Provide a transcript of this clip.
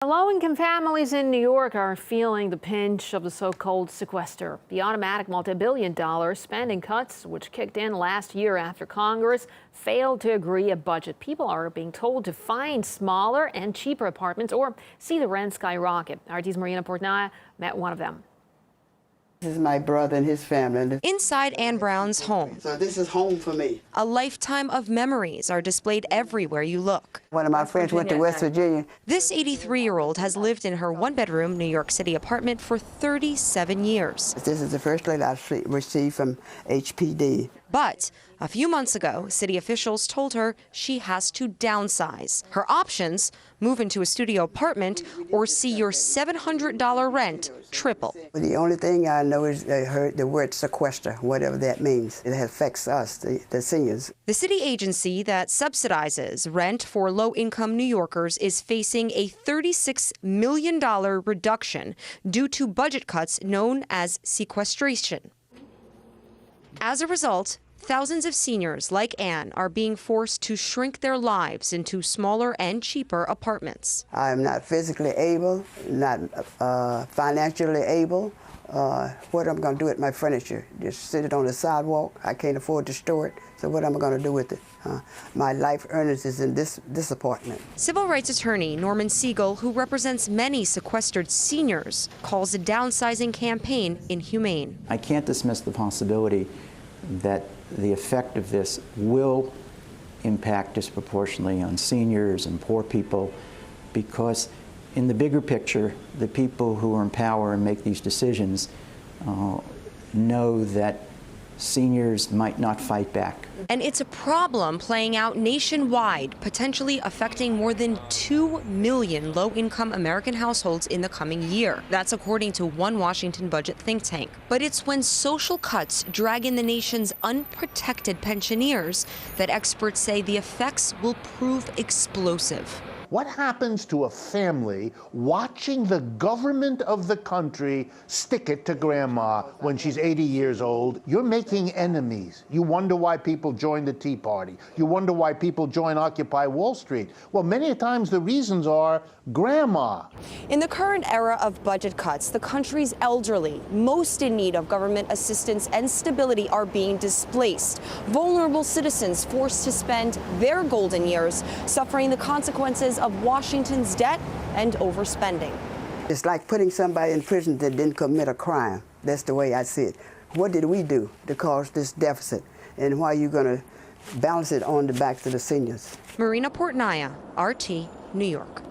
Low-income families in New York are feeling the pinch of the so-called sequester. The automatic multi-billion-dollar spending cuts, which kicked in last year after Congress failed to agree a budget. People are being told to find smaller and cheaper apartments or see the rent skyrocket. RT's Marina Portnaya met one of them. This is my brother and his family. Inside Ann Brown's home. So this is home for me. A lifetime of memories are displayed everywhere you look. One of my friends went to West Virginia. This 83-year-old has lived in her one-bedroom New York City apartment for 37 years. This is the first letter I received from HPD. But a few months ago, city officials told her she has to downsize. Her options: move into a studio apartment or see your $700 rent triple. The only thing I know is I heard the word sequester, whatever that means. It affects us, the seniors. The city agency that subsidizes rent for low-income New Yorkers is facing a $36 million reduction due to budget cuts known as sequestration. As a result, thousands of seniors like Ann are being forced to shrink their lives into smaller and cheaper apartments. I'm not physically able, not financially able. What am I going to do with my furniture? Just sit it on the sidewalk? I can't afford to store it, so what am I going to do with it? My life earnings is in this apartment. Civil rights attorney Norman Siegel, who represents many sequestered seniors, calls the downsizing campaign inhumane. I can't dismiss the possibility that the effect of this will impact disproportionately on seniors and poor people, because in the bigger picture, the people who are in power and make these decisions know that seniors might not fight back. And it's a problem playing out nationwide, potentially affecting more than 2 million low-income American households in the coming year. That's according to one Washington budget think tank. But it's when social cuts drag in the nation's unprotected pensioners that experts say the effects will prove explosive. What happens to a family watching the government of the country stick it to grandma when she's 80 years old? You're making enemies. You wonder why people join the Tea Party. You wonder why people join Occupy Wall Street. Well, many times the reasons are grandma. In the current era of budget cuts, the country's elderly, most in need of government assistance and stability, are being displaced. Vulnerable citizens forced to spend their golden years suffering the consequences of Washington's debt and overspending. It's like putting somebody in prison that didn't commit a crime. That's the way I see it. What did we do to cause this deficit? And why are you going to balance it on the backs of the seniors? Marina Portnaya, RT, New York.